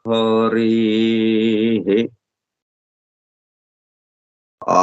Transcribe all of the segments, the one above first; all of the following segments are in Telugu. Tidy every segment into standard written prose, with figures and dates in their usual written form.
హరిః ఆ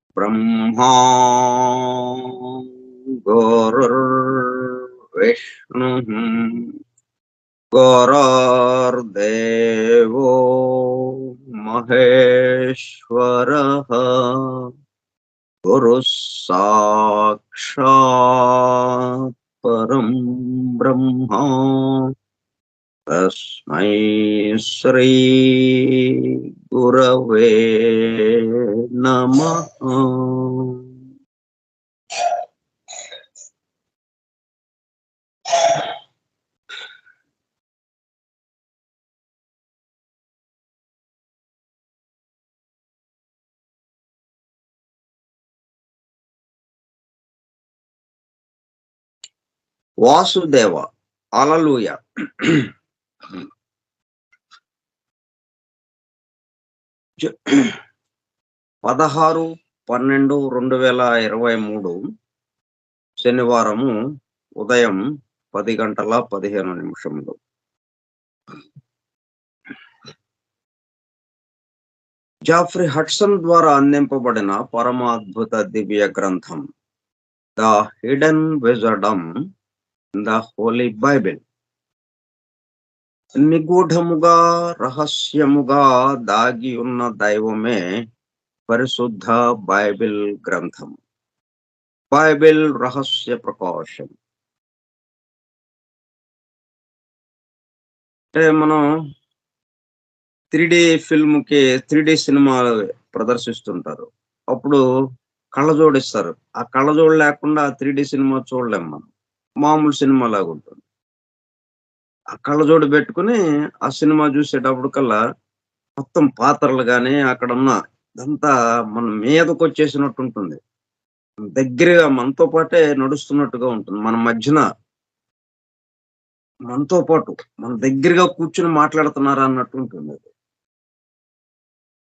గురుర్బ్రహ్మా గురుర్విష్ణుః గురుర్దేవో మహేశ్వరః గురుః సాక్షాత్ పరం బ్రహ్మ తస్మై శ్రీ గురవే నమః. వాసుదేవ హల్లెలూయా. 16/12/2023 శనివారము ఉదయం 10:15. జాఫ్రీ హడ్సన్ ద్వారా అందింపబడిన పరమాద్భుత దివ్య గ్రంథం the hidden wisdom in the holy Bible. నిగూఢముగా రహస్యముగా దాగి ఉన్న దైవమే పరిశుద్ధ బైబిల్ గ్రంథం. బైబిల్ రహస్య ప్రకాశం. అంటే మనం 3D ఫిల్మ్‌కి 3D సినిమాలు ప్రదర్శిస్తుంటారు. అప్పుడు కళ్ళజోడిస్తారు. ఆ కళ్ళజోడు లేకుండా 3D సినిమా చూడలేం మనం. మామూలు సినిమాలాగుంటుంది. ఆ కళ్ళజోడు పెట్టుకొని ఆ సినిమా చూసేటప్పటికల్లా మొత్తం పాత్రలు గాని, అక్కడున్న ఇదంతా మన మీదకొచ్చేసినట్టుంటుంది. దగ్గరగా మనతో పాటే నడుస్తున్నట్టుగా ఉంటుంది. మన మధ్యన మనతో పాటు మన దగ్గరగా కూర్చొని మాట్లాడుతున్నారా అన్నట్టుంటుందది.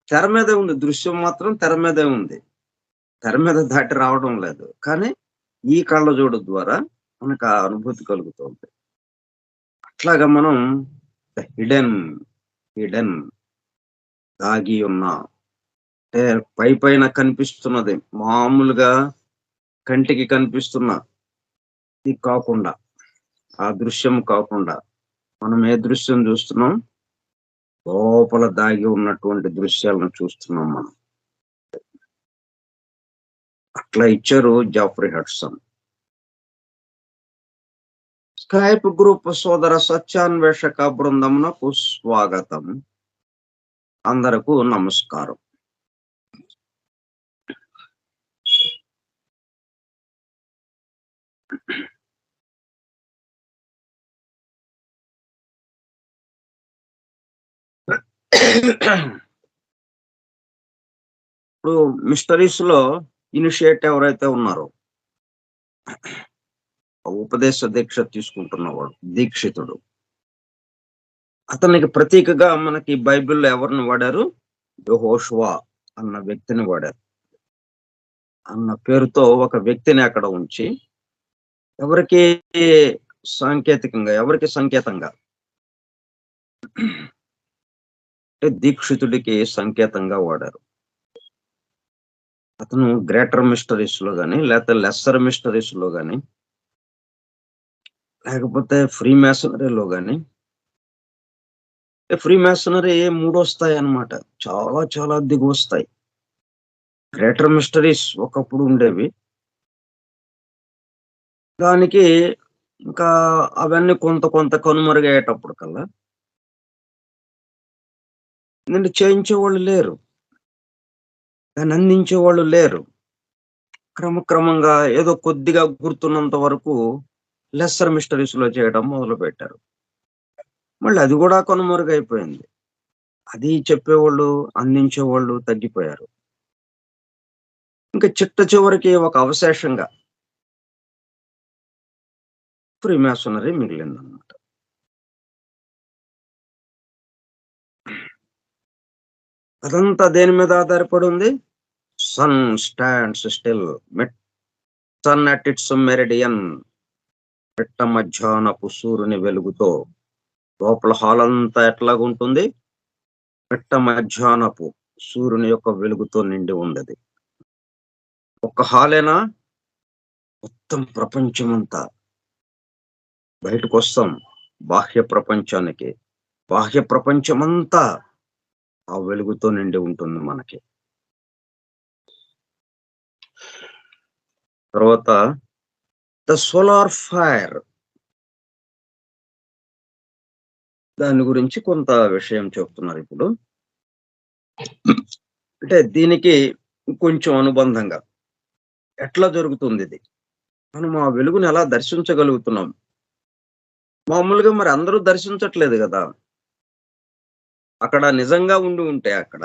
తెర మీదే ఉంది. దృశ్యం మాత్రం తెర మీదే ఉంది. తెర మీద దాటి రావడం లేదు. కానీ ఈ కళ్ళజోడు ద్వారా మనకు ఆ అనుభూతి కలుగుతుంది. అట్లాగా మనం ద హిడెన్, హిడెన్ దాగి ఉన్న అంటే పైపైన కనిపిస్తున్నది మామూలుగా కంటికి కనిపిస్తున్నది కాకుండా, ఆ దృశ్యం కాకుండా మనం ఏ దృశ్యం చూస్తున్నాం? లోపల దాగి ఉన్నటువంటి దృశ్యాలను చూస్తున్నాం మనం. అట్లా ఇచ్చారు జాఫ్రీ హడ్సన్. స్కైప్ గ్రూప్ సోదర సత్యాన్వేషక బృందమునకు స్వాగతం. అందరకు నమస్కారం. ఇప్పుడు మిస్టరీస్ లో ఇనిషియేట్ ఎవరైతే ఉన్నారో, ఉపదేశ దీక్ష తీసుకుంటున్నవాడు దీక్షితుడు, అతనికి ప్రతీకగా మనకి బైబిల్లో ఎవరిని వాడారు? యెహోషువ అన్న వ్యక్తిని వాడారు. అన్న పేరుతో ఒక వ్యక్తిని అక్కడ ఉంచి ఎవరికి ఎవరికి సంకేతంగా దీక్షితుడికి సంకేతంగా వాడారు. అతను గ్రేటర్ మిస్టరీస్ లో గాని, లేకపోతే లెస్సర్ మిస్టరీస్ లో గాని, లేకపోతే ఫ్రీ మ్యాసనరీలో గాని, ఫ్రీ మ్యాసనరీ 3 వస్తాయి అన్నమాట. చాలా చాలా దిగి వస్తాయి. గ్రేటర్ మిస్టరీస్ ఒకప్పుడు ఉండేవి. దానికి ఇంకా అవన్నీ కొంత కొంత కనుమరుగయ్యేటప్పుడు కల్లా ఎందుకంటే చేయించేవాళ్ళు లేరు. దాన్ని అందించేవాళ్ళు లేరు. క్రమక్రమంగా ఏదో కొద్దిగా గుర్తున్నంత వరకు లెస్సర్ మిస్టరీస్ లో చేయడం మొదలుపెట్టారు. మళ్ళీ అది కూడా కనుమరుగైపోయింది. అది చెప్పేవాళ్ళు, అందించేవాళ్ళు తగ్గిపోయారు. ఇంకా చిట్ట చివరికి ఒక అవశేషంగా ఫ్రీ మ్యాసనరీ మిగిలిందన్నమాట. అదంతా దేని మీద ఆధారపడి ఉంది? Sun stands still, sun at its meridian, మిట్ట మధ్యాహ్నపు సూర్యుని వెలుగుతో. లోపల హాల్ అంతా ఎట్లాగుంటుంది? మిట్ట మధ్యాహ్నపు సూర్యుని యొక్క వెలుగుతో నిండి ఉన్నది. ఒక్క హాలేనా? మొత్తం ప్రపంచమంతా. బయటకు వస్తాం బాహ్య ప్రపంచానికి. బాహ్య ప్రపంచమంతా ఆ వెలుగుతో నిండి ఉంటుంది మనకి. తర్వాత ద సోలార్ ఫైర్, దాని గురించి కొంత విషయం చెప్తున్నారు ఇప్పుడు. అంటే దీనికి కొంచెం అనుబంధంగా ఎట్లా జరుగుతుంది ఇది? మనం ఆ వెలుగుని ఎలా దర్శించగలుగుతున్నాం? మామూలుగా మరి అందరూ దర్శించట్లేదు కదా. అక్కడ నిజంగా ఉండి ఉంటే అక్కడ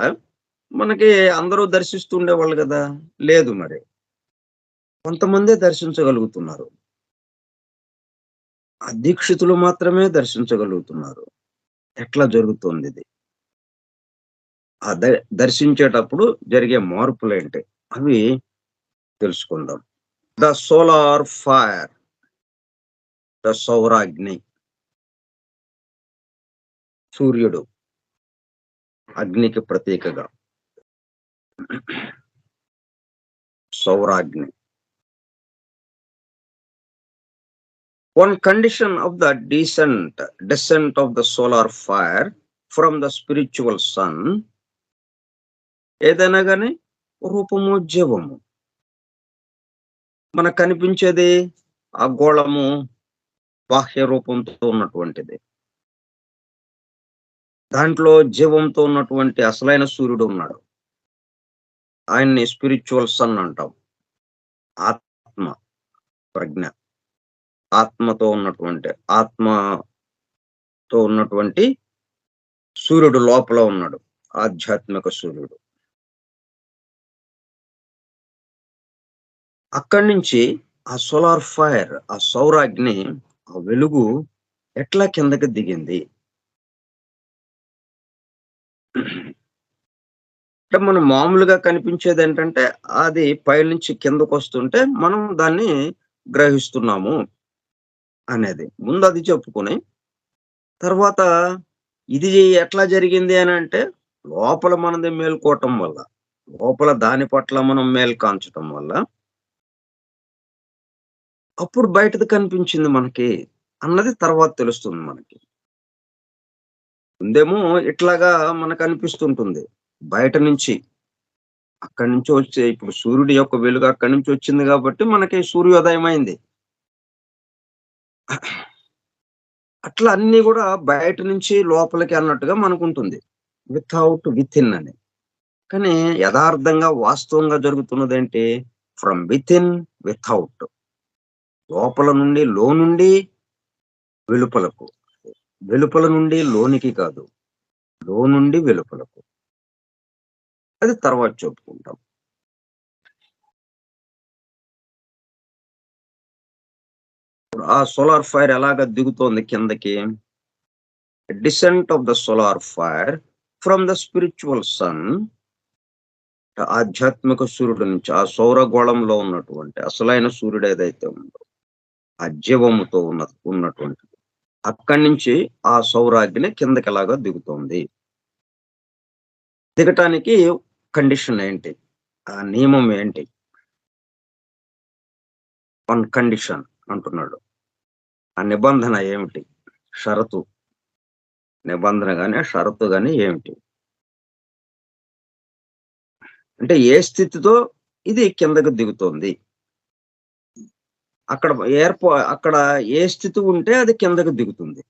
మనకి అందరూ దర్శిస్తూ ఉండేవాళ్ళు కదా. లేదు మరి. కొంతమందే దర్శించగలుగుతున్నారు. ఆ దీక్షితులు మాత్రమే దర్శించగలుగుతున్నారు. ఎట్లా జరుగుతుంది ఇది? ఆ దర్శించేటప్పుడు జరిగే మార్పులేంటి? అవి తెలుసుకుందాం. ద సోలార్ ఫైర్, ద సౌరాగ్ని. సూర్యుడు అగ్నికి ప్రతీకగా. సౌరాగ్ని. One condition of the descent of the solar fire from the spiritual sun, ఏదైనా గాని రూపము జీవము. మనకు కనిపించేది ఆ గోళము బాహ్య రూపంతో ఉన్నటువంటిది. దాంట్లో జీవంతో ఉన్నటువంటి అసలైన సూర్యుడు ఉన్నాడు. ఆయన్ని స్పిరిచువల్ సన్ అంటాం. ఆత్మ, ప్రజ్ఞ, ఆత్మతో ఉన్నటువంటి సూర్యుడు లోపల ఉన్నాడు. ఆధ్యాత్మిక సూర్యుడు. అక్కడి నుంచి ఆ సోలార్ ఫైర్, ఆ సౌరాగ్ని, ఆ వెలుగు ఎట్లా కిందకి దిగింది? అంటే మనం మామూలుగా కనిపించేది ఏంటంటే అది పైనుంచి కిందకు వస్తుంటే మనం దాన్ని గ్రహిస్తున్నాము అనేది. ముందు అది చెప్పుకొని తర్వాత ఇది ఎట్లా జరిగింది అని అంటే లోపల మనది మేల్కోవటం వల్ల, లోపల దాని పట్ల మనం మేలు కాంచటం వల్ల అప్పుడు బయటది కనిపించింది మనకి అన్నది తర్వాత తెలుస్తుంది మనకి. ముందేమో ఇట్లాగా మనకు అనిపిస్తుంటుంది బయట నుంచి. అక్కడి నుంచి వచ్చే ఇప్పుడు సూర్యుడి యొక్క వెలుగు అక్కడి నుంచి వచ్చింది కాబట్టి మనకి సూర్యోదయం అయింది. అట్లా అన్ని కూడా బయట నుంచి లోపలికి అన్నట్టుగా మనకుంటుంది. విత్ ఇన్ అని. కానీ యథార్థంగా వాస్తవంగా జరుగుతున్నదేంటి? From within, without. లోపల నుండి నుండి వెలుపలకు, వెలుపల నుండి లోనికి కాదు, నుండి వెలుపలకు. అది తర్వాత చెప్పుకుంటాం. ఆ సోలార్ ఫైర్ ఎలాగ దిగుతోంది కిందకి? Descent of the solar fire from the spiritual sun, ఆధ్యాత్మిక సూర్యుడి నుంచి, ఆ సౌరగోళంలో ఉన్నటువంటి అసలైన సూర్యుడు ఏదైతే ఉందో, ఆ జీవముతో ఉన్నటువంటిది, అక్కడి నుంచి ఆ సౌరాగ్ని కిందకి ఎలాగా దిగుతోంది. దిగటానికి కండిషన్ ఏంటి? ఆ నియమం ఏంటి? వన్ కండిషన్ అంటున్నాడు. ఆ నిబంధన ఏమిటి? షరతు. నిబంధన గాని, షరతు గాని ఏమిటి? అంటే ఏ స్థితితో ఇది కిందకి దిగుతోంది? అక్కడ ఏ స్థితి ఉంటే అది కిందకి దిగుతుంది.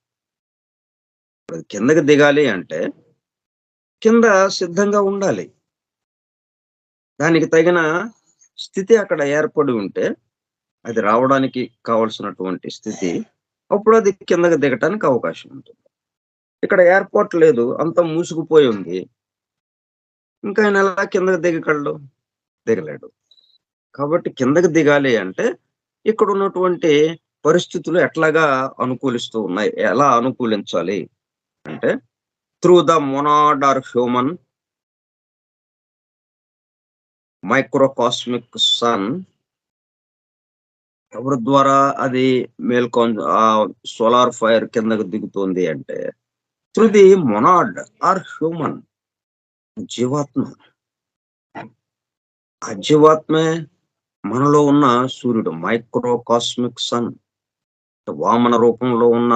అది కిందకి దిగాలి అంటే కింద సిద్ధంగా ఉండాలి. దానికి తగిన స్థితి అక్కడ ఏర్పడి ఉంటే, అది రావడానికి కావాల్సినటువంటి స్థితి, అప్పుడు అది కిందకి దిగటానికి అవకాశం ఉంటుంది. ఇక్కడ ఎయిర్‌పోర్ట్ లేదు. అంతా మూసుకుపోయి ఉంది. ఇంకా ఆయన ఎలా కిందకి దిగగలడు? దిగలేడు. కాబట్టి కిందకి దిగాలి అంటే ఇక్కడున్నటువంటి పరిస్థితులు ఎట్లాగా అనుకూలిస్తూ ఉన్నాయి? ఎలా అనుకూలించాలి అంటే, through the monad or human microcosmic sun, ఎవరి ద్వారా అది సోలార్ ఫైర్ కిందకి దిగుతోంది అంటే, through the monad or human, జీవాత్మ. ఆ జీవాత్మే మనలో ఉన్న సూర్యుడు, మైక్రోకాస్మిక్ సన్, వామన రూపంలో ఉన్న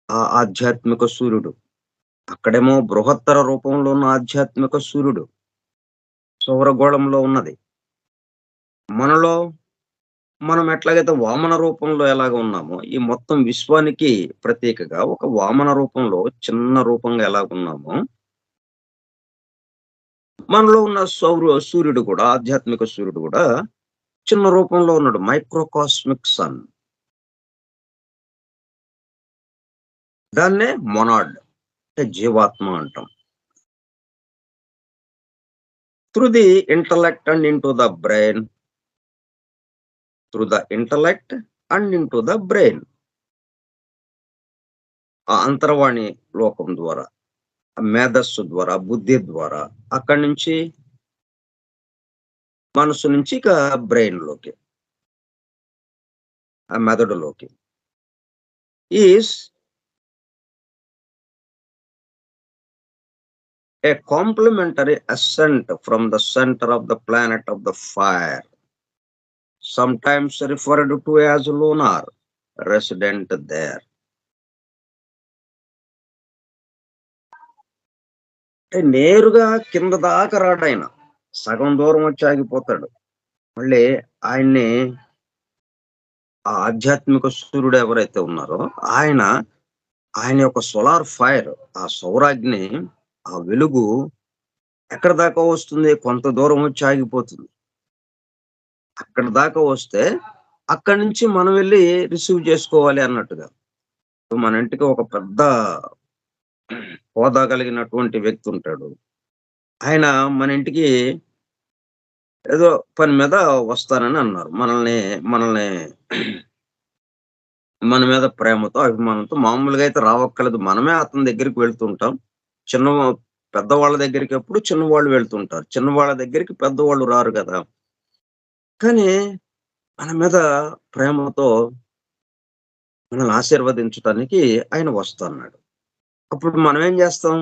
ఆ ఆధ్యాత్మిక సూర్యుడు. అక్కడేమో బృహత్తర రూపంలో ఉన్న ఆధ్యాత్మిక సూర్యుడు సౌరగోళంలో ఉన్నది. మనలో మనం ఎట్లాగైతే వామన రూపంలో ఎలాగ ఉన్నామో, ఈ మొత్తం విశ్వానికి ప్రతీకగా ఒక వామన రూపంలో చిన్న రూపంగా ఎలాగున్నామో, మనలో ఉన్న సూర్యుడు కూడా, ఆధ్యాత్మిక సూర్యుడు కూడా చిన్న రూపంలో ఉన్నాడు. మైక్రోకాస్మిక్ సన్. దాన్నే మొనాడ్ అంటే జీవాత్మ అంటాం. Through the intellect and into the brain, through the intellect and into the brain, ఆ అంతర్వాణి లోకం ద్వారా, మేధస్సు ద్వారా, బుద్ధి ద్వారా, అక్కడి నుంచి మనసు నుంచి ఇక బ్రెయిన్ లోకి, ఆ మెదడులోకి, is a complementary ascent from the center of the planet of the fire, sometimes referred to as lunar resident there. నేరుగా కింద దాకా రాడాయన, సగం దూరం వచ్చి ఆగిపోతాడు. మళ్ళీ ఆయన్ని ఆ ఆధ్యాత్మిక సూర్యుడు ఎవరైతే ఉన్నారో ఆయన యొక్క సోలార్ ఫైర్, ఆ సౌరాగ్ని, ఆ వెలుగు ఎక్కడ దాకా వస్తుంది? కొంత దూరం వచ్చి ఆగిపోతుంది. అక్కడ దాకా వస్తే అక్కడి నుంచి మనం వెళ్ళి రిసీవ్ చేసుకోవాలి అన్నట్టుగా. మన ఇంటికి ఒక పెద్ద హోదా కలిగినటువంటి వ్యక్తి ఉంటాడు. ఆయన మన ఇంటికి ఏదో పని మీద వస్తానని అన్నారు. మనల్ని మన మీద ప్రేమతో, అభిమానంతో, మామూలుగా అయితే రావక్కర్లేదు. మనమే అతని దగ్గరికి వెళ్తుంటాం. పెద్దవాళ్ళ దగ్గరికి ఎప్పుడు చిన్నవాళ్ళు వెళ్తుంటారు. చిన్నవాళ్ళ దగ్గరికి పెద్దవాళ్ళు రారు కదా! కానీ మన మీద ప్రేమతో మనల్ని ఆశీర్వదించటానికి ఆయన వస్తన్నాడు. అప్పుడు మనం ఏం చేస్తాం?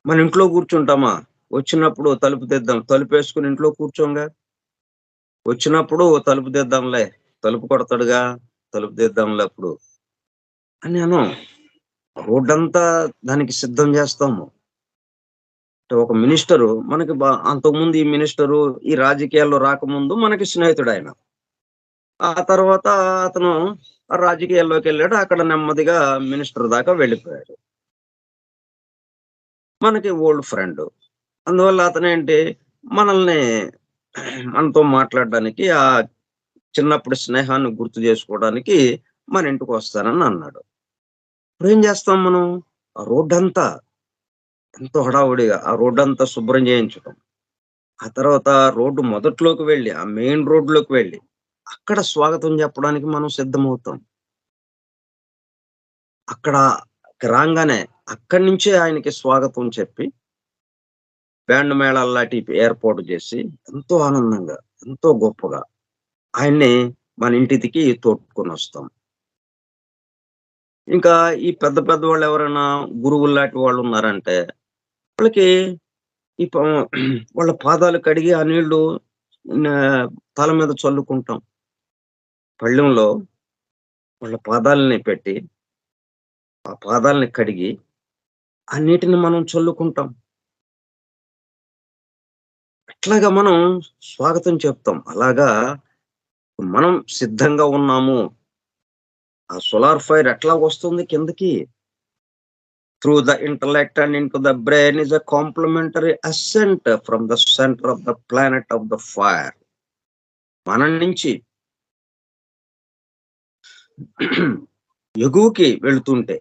మన ఇంట్లో కూర్చుంటామా? వచ్చినప్పుడు తలుపు తీద్దాం. తలుపేసుకొని ఇంట్లో కూర్చోంగా. వచ్చినప్పుడు తలుపు తీద్దాంలే, తలుపు కొడతాడుగా, తలుపు తీద్దాంలే అప్పుడు అని అనం. రోడ్డంతా దానికి సిద్ధం చేస్తాము. ఒక మినిస్టరు మనకి అంతకుముందు ఈ మినిస్టరు ఈ రాజకీయాల్లో రాకముందు మనకి స్నేహితుడాయన. ఆ తర్వాత అతను రాజకీయాల్లోకి వెళ్ళాడు. అక్కడ నెమ్మదిగా మినిస్టర్ దాకా వెళ్ళిపోయాడు. మనకి ఓల్డ్ ఫ్రెండ్. అందువల్ల అతనేంటి, మనతో మాట్లాడడానికి, ఆ చిన్నప్పుడు స్నేహాన్ని గుర్తు చేసుకోవడానికి మన ఇంటికి వస్తానని అన్నాడు. ఇప్పుడేం చేస్తాం మనం? ఆ రోడ్డంతా ఎంతో హడావుడిగా ఆ రోడ్డంతా శుభ్రం చేయించటం. ఆ తర్వాత రోడ్డు మొదట్లోకి వెళ్ళి, ఆ మెయిన్ రోడ్‌లోకి వెళ్ళి, అక్కడ స్వాగతం చెప్పడానికి మనం సిద్ధమవుతాం. అక్కడ రాంగానే అక్కడి నుంచే ఆయనకి స్వాగతం చెప్పి, బ్యాండ్ మేళాల్లాటి ఏర్పాటు చేసి, ఎంతో ఆనందంగా, ఎంతో గొప్పగా ఆయన్ని మన ఇంటికి తోడ్కొనొస్తాం. ఇంకా ఈ పెద్ద పెద్ద వాళ్ళెవరైనా గురువుల్లాంటి వాళ్ళున్నారంటే, వాళ్ళకి ఈ ప వాళ్ళ పాదాలు కడిగి ఆ నీళ్లు నా తల మీద చల్లుకుంటాం. పళ్ళెంలో వాళ్ళ పాదాలని పెట్టి, ఆ పాదాలని కడిగి, ఆ నీటిని మనం చల్లుకుంటాం. అట్లాగా మనం స్వాగతం చెప్తాం. అలాగా మనం సిద్ధంగా ఉన్నాము. ఆ సోలార్ ఫైర్ ఎట్లాగొస్తుంది కిందకి? Through the intellect and into the brain is a complementary ascent from the centre of the planet of the fire. మన నుంచి ఎగువకి వెళ్తుంటే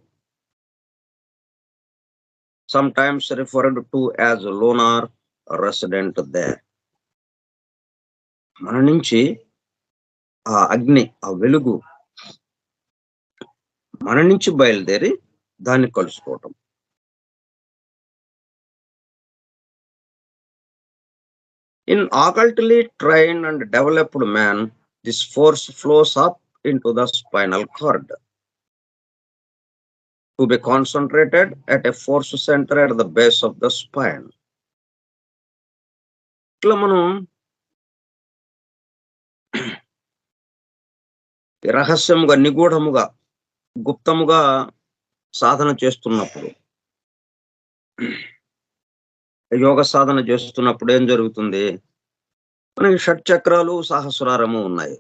sometimes referred to as lunar resident there. మన నుంచి ఆ అగ్ని, ఆ వెలుగు మన నుంచి బయలుదేరి దాన్ని కలుసుకోవటం. In occultly trained and developed man, this force flows up into the spinal cord to be concentrated at a force center at the base of the spine. ఇట్లా మనం రహస్యముగా, నిగూఢముగా, గుప్తముగా సాధన చేస్తున్నప్పుడు, యోగ సాధన చేస్తున్నప్పుడు ఏం జరుగుతుంది? మనకి షట్చక్రాలు, సహస్రారము ఉన్నాయి.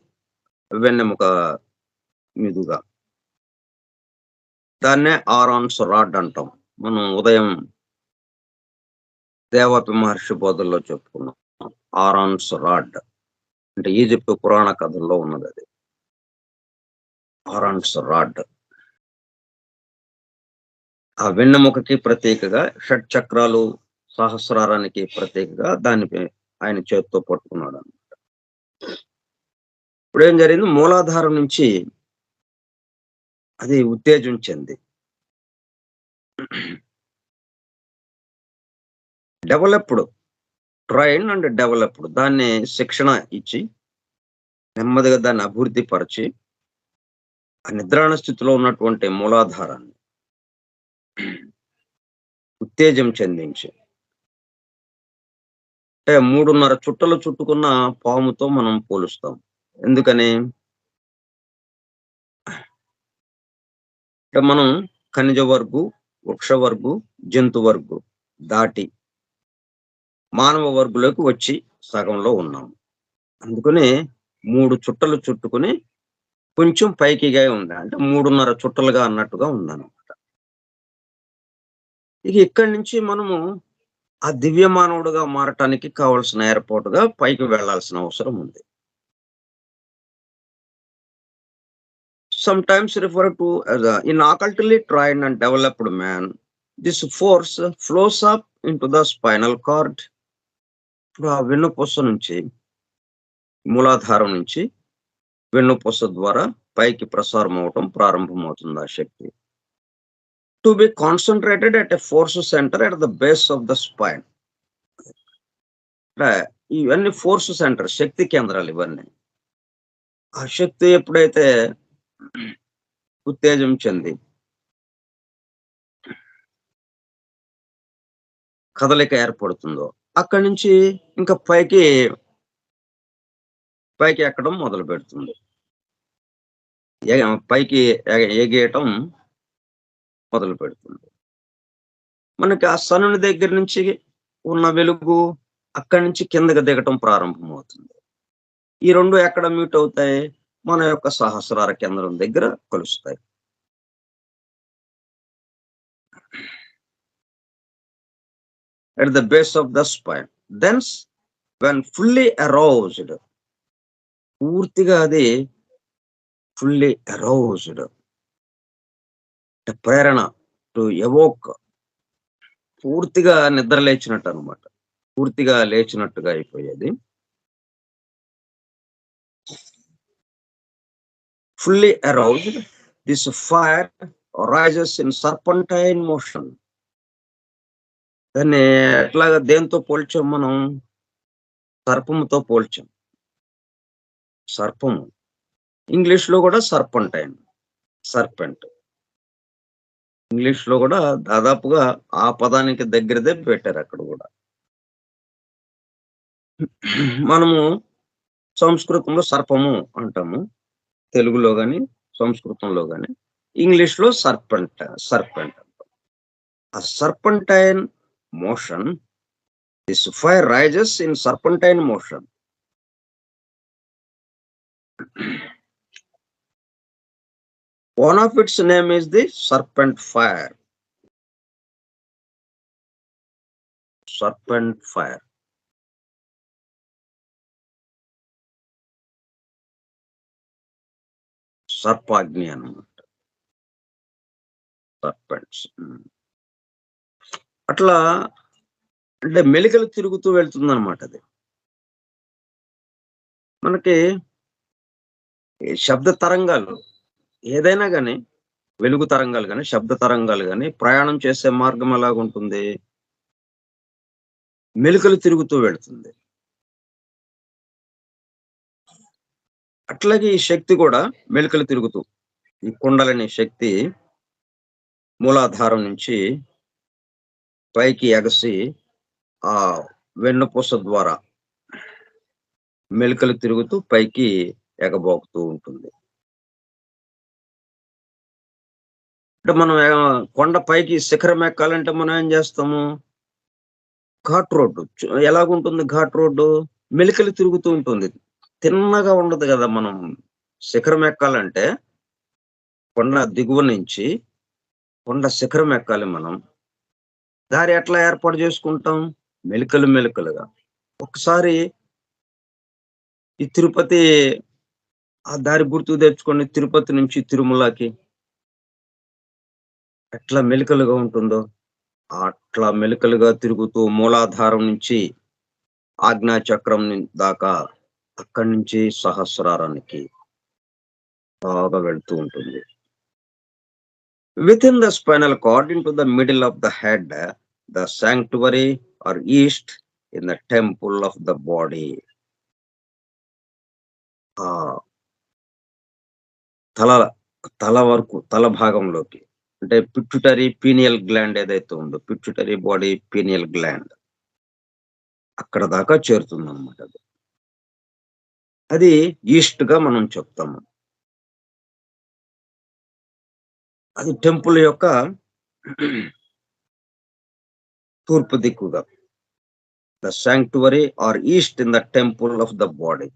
వెన్నెముక మీదుగా. దాన్నే ఆరాన్స్ రాడ్ అంటాం. మనం ఉదయం దేవపి మహర్షి బోధల్లో చెప్పుకున్నాం. ఆరాన్స్ రాడ్ అంటే ఈజిప్ట్ పురాణ కథల్లో ఉన్నదది. ఆరాన్స్ రాడ్. ఆ వెన్నెముకకి ప్రతీకగా, షట్చక్రాలు, సహస్రారానికి ప్రతీకగా దాన్ని ఆయన చేత్తో పట్టుకున్నాడన్నమాట. ఇప్పుడేం జరిగింది? మూలాధారం నుంచి అది ఉత్తేజం చెంది డెవలప్డ్, ట్రైన్ అండ్ డెవలప్డ్ దాన్ని శిక్షణ ఇచ్చి, నెమ్మదిగా దాన్ని అభివృద్ధి పరిచి, ఆ నిద్రాణ స్థితిలో ఉన్నటువంటి మూలాధారాన్ని ఉత్తేజం చెందించి, అంటే 3.5 చుట్టలు చుట్టుకున్న పాముతో మనం పోలుస్తాం. ఎందుకని? అంటే మనం ఖనిజ వర్గు, వృక్ష వర్గు, జంతు వర్గు దాటి మానవ వర్గులోకి వచ్చి సగంలో ఉన్నాం. అందుకని 3 చుట్టలు చుట్టుకుని కొంచెం పైకిగా ఉంది. అంటే 3.5 చుట్టలుగా అన్నట్టుగా ఉందన్నమాట. ఇక ఇక్కడి నుంచి మనము ఆ దివ్య మానవుడుగా మారటానికి కావాల్సిన ఏర్పాటుగా పైకి వెళ్ళాల్సిన అవసరం ఉంది. Sometimes referred to as in occultly trained and developed man, this force flows up into the spinal cord. ఇప్పుడు ఆ వెన్నుపూస నుంచి, మూలాధారం నుంచి వెన్నుపూస ద్వారా పైకి ప్రసారం అవటం ప్రారంభమవుతుంది ఆ శక్తి. To be concentrated at a force centre at the base of the spine. ఇవన్నీ ఫోర్స్ సెంటర్, శక్తి కేంద్రాలు ఇవన్నీ. ఆ శక్తి ఎప్పుడైతే ఉత్తేజం చెంది కదలిక ఏర్పడుతుందో, అక్కడి నుంచి ఇంకా పైకి ఎక్కడం మొదలు పెడుతుంది. పైకి ఎగేయటం మొదలు పెడుతుంది. మనకి ఆ సన్నుని దగ్గర నుంచి ఉన్న వెలుగు అక్కడి నుంచి కిందకి దిగటం ప్రారంభమవుతుంది. ఈ 2 ఎక్కడ మీట్ అవుతాయి? మన యొక్క సహస్రార కేంద్రం దగ్గర కలుస్తాయి. At the base of the spine. Thence, when fully aroused, పూర్తిగా అది ఫుల్లీ అరౌజ్డ్, ప్రేరణ టు ఎవోక్, పూర్తిగా నిద్ర లేచినట్టు అనమాట. పూర్తిగా లేచినట్టుగా అయిపోయేది. fully aroused, this fire rises in serpentine motion. దాన్ని ఎట్లాగా దేంతో పోల్చాం మనం? సర్పముతో పోల్చాం. సర్పము ఇంగ్లీష్ లో కూడా సర్పంటైన్, సర్పెంట్. ఇంగ్లీష్ లో కూడా దాదాపుగా ఆ పదానికి దగ్గరదే పెట్టారు అక్కడ కూడా. మనము సంస్కృతంలో సర్పము అంటాము, తెలుగులో గాని సంస్కృతంలో గాని. ఇంగ్లీష్ లో సర్పెంట్ అంటాం. ఆ serpentine motion, this fire rises in serpentine motion. One of its name is the serpent fire. Serpent fire. సర్పాగ్ని అన్నమాట. సర్పెంట్స్. అట్లా అంటే మెలికలు తిరుగుతూ వెళ్తుంది అనమాట. అది మనకి శబ్ద తరంగాలు ఏదైనా కానీ, వెలుగు తరంగాలు కానీ శబ్ద తరంగాలు కానీ ప్రయాణం చేసే మార్గం ఎలాగుంటుంది? మెలికలు తిరుగుతూ వెళ్తుంది. అట్లాగే ఈ శక్తి కూడా మెలికలు తిరుగుతూ, ఈ కుండలిని శక్తి మూలాధారం నుంచి పైకి ఎగసి ఆ వెన్నుపూస ద్వారా మెలికలు తిరుగుతూ పైకి ఎగబోకుతూ ఉంటుంది. అంటే మనం కొండ పైకి శిఖరం ఎక్కాలంటే మనం ఏం చేస్తాము? ఘాట్ రోడ్డు ఎలాగుంటుంది? ఘాట్ రోడ్డు మెలికలు తిరుగుతూ ఉంటుంది, తిన్నగా ఉండదు కదా. మనం శిఖరం ఎక్కాలంటే కొండ దిగువ నుంచి కొండ శిఖరం ఎక్కాలి. మనం దారి ఎట్లా ఏర్పాటు చేసుకుంటాం? మెలికలుగా. ఒకసారి ఈ తిరుపతి ఆ దారి గుర్తుకు తెచ్చుకోండి. తిరుపతి నుంచి తిరుమలకి ఎట్లా మెలికలుగా ఉంటుందో అట్లా మెలికలుగా తిరుగుతూ మూలాధారం నుంచి ఆజ్ఞా చక్రం దాకా, అక్కడి నుంచి సహస్రారానికి బాగా వెళ్తూ ఉంటుంది. Within the spinal cord, into the middle of the head, the sanctuary or east in the temple of the body. తల వరకు, తల భాగంలోకి, అంటే పిట్యూటరీ పీనియల్ గ్లాండ్ ఏదైతే ఉందో, పిట్యూటరీ బాడీ పీనియల్ గ్లాండ్ అక్కడ దాకా చేరుతుంది అన్నమాట. అది ఈస్ట్ గా మనం చెప్తాము. అది టెంపుల్ యొక్క తూర్పు దిక్కుగా. The sanctuary or east in the temple of the body.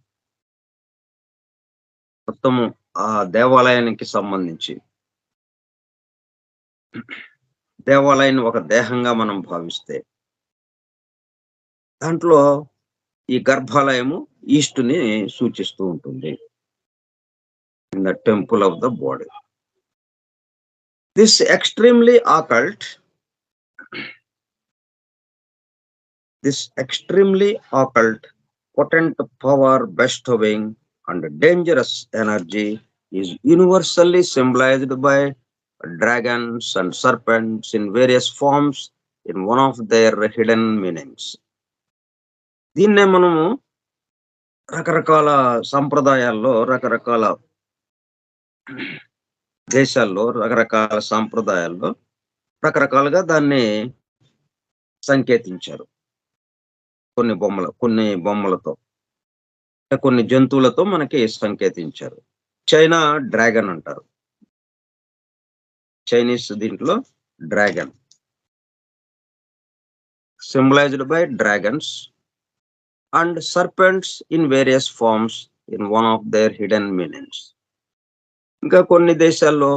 మొత్తము ఆ దేవాలయానికి సంబంధించి, దేవాలయాన్ని ఒక దేహంగా మనం భావిస్తే దాంట్లో ఈ గర్భాలయము ఈస్ట్ ని సూచిస్తూ ఉంటుంది. In the temple of the body. This extremely occult, potent power bestowing and dangerous energy is universally symbolized by dragons and serpents in various forms in one of their hidden meanings. దీన్నే మనము రకరకాల సంప్రదాయాల్లో, రకరకాల దేశాల్లో, రకరకాల సంప్రదాయాల్లో రకరకాలుగా దాన్ని సంకేతించారు. కొన్ని బొమ్మలతో, కొన్ని జంతువులతో మనకి సంకేతించారు. చైనా డ్రాగన్ అంటారు. చైనీస్ దీంట్లో dragon symbolised by dragons and serpents in various forms in one of their hidden meanings. ఇంకా కొన్ని దేశాల్లో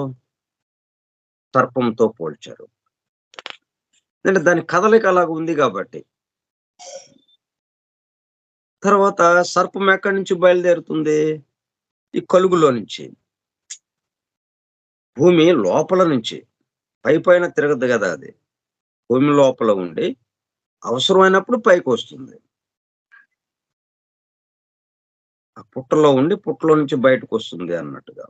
సర్పంతో పోల్చారు. అంటే దాని కదలిక అలాగ ఉంది కాబట్టి. తర్వాత సర్పం ఎక్కడి నుంచి బయలుదేరుతుంది? ఈ కలుగులో నుంచి, భూమి లోపల నుంచి. పైన తిరగదు కదా అది, భూమి లోపల ఉండి అవసరమైనప్పుడు పైకి వస్తుంది. ఆ పుట్టలో ఉండి పుట్టలో నుంచి బయటకు వస్తుంది అన్నట్టుగా.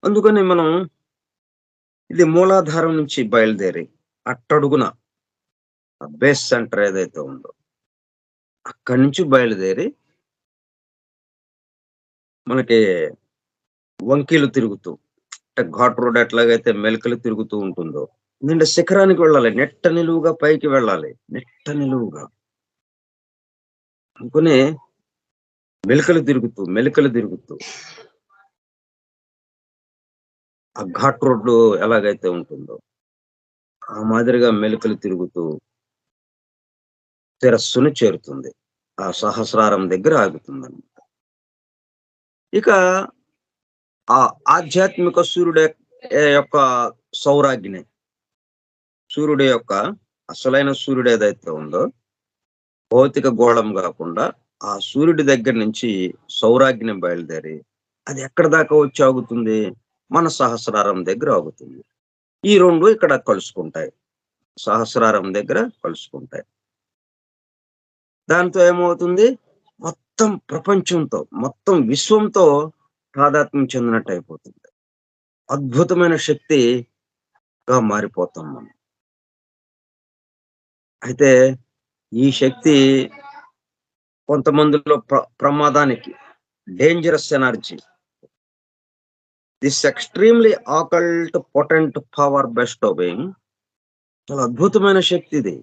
అందుకని మనం ఇది మూలాధారం నుంచి బయలుదేరి అట్టడుగున బేస్ సెంటర్ ఏదైతే ఉందో అక్కడి నుంచి బయలుదేరి మనకి వంకీలు తిరుగుతూ అంటే ఘాట్ రోడ్ ఎట్లాగైతే మెలికలు తిరుగుతూ ఉంటుందో ఎందుకంటే శిఖరానికి వెళ్ళాలి, నెట్ట నిలువుగా పైకి వెళ్ళాలి, నెట్ట నిలువుగా అనుకుని మెలికలు తిరుగుతూ ఆ ఘాట్ రోడ్డు ఎలాగైతే ఉంటుందో ఆ మాదిరిగా మెలికలు తిరుగుతూ శిరస్సును చేరుతుంది. ఆ సహస్రారం దగ్గర ఆగుతుందన్నమాట. ఇక ఆ ఆధ్యాత్మిక సూర్యుడు యొక్క సౌరాగ్ని, సూర్యుడు యొక్క అసలైన సూర్యుడు ఏదైతే ఉందో భౌతిక గోళం కాకుండా ఆ సూర్యుడి దగ్గర నుంచి సౌరాగ్ని బయలుదేరి అది ఎక్కడ దాకా వచ్చి ఆగుతుంది? మన సహస్రారం దగ్గర ఆగుతుంది. ఈ రెండు ఇక్కడ కలుసుకుంటాయి, సహస్రారం దగ్గర కలుసుకుంటాయి. దాంతో ఏమవుతుంది? మొత్తం ప్రపంచంతో, మొత్తం విశ్వంతో తాదాత్మ్యం చెందినట్టు అయిపోతుంది. అద్భుతమైన శక్తిగా మారిపోతాం మనం. అయితే ఈ శక్తి కొంతమందిలో ప్రమాదానికి, dangerous energy, this extremely occult potent power bestowing, చాలా అద్భుతమైన శక్తి ఇది.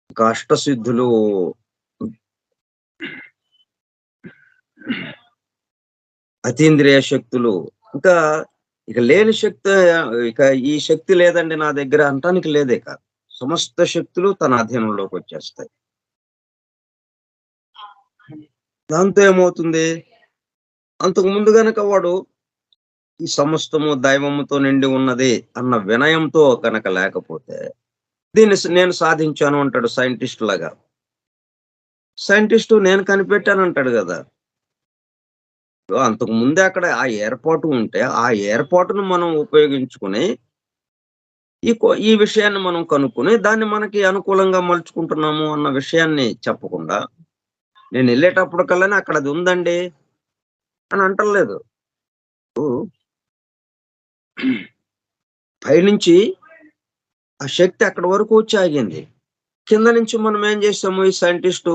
ఇంకా అష్టసిద్ధులు, అతీంద్రియ శక్తులు, ఇంకా ఇక లేని శక్తి, ఇక ఈ శక్తి లేదండి నా దగ్గర అంటానికి లేదే కాదు. సమస్త శక్తులు తన అధీనంలోకి వచ్చేస్తాయి. దాంతో ఏమవుతుంది? అంతకు ముందు గనక వాడు ఈ సమస్తము దైవముతో నిండి ఉన్నది అన్న వినయంతో కనుక లేకపోతే దీన్ని నేను సాధించాను అంటాడు సైంటిస్ట్ లాగా. సైంటిస్టు నేను కనిపెట్టాను అంటాడు కదా. అంతకు ముందే అక్కడ ఆ ఏర్పాటు ఉంటే ఆ ఏర్పాటును మనం ఉపయోగించుకుని ఈ విషయాన్ని మనం కనుక్కొని దాన్ని మనకి అనుకూలంగా మలుచుకుంటున్నాము అన్న విషయాన్ని చెప్పకుండా నేను వెళ్ళేటప్పటికల్లానే అక్కడ అది ఉందండి అని అంటలేదు. పైనుంచి ఆ శక్తి అక్కడి వరకు వచ్చి ఆగింది. కింద నుంచి మనం ఏం చేసాము? ఈ సైంటిస్టు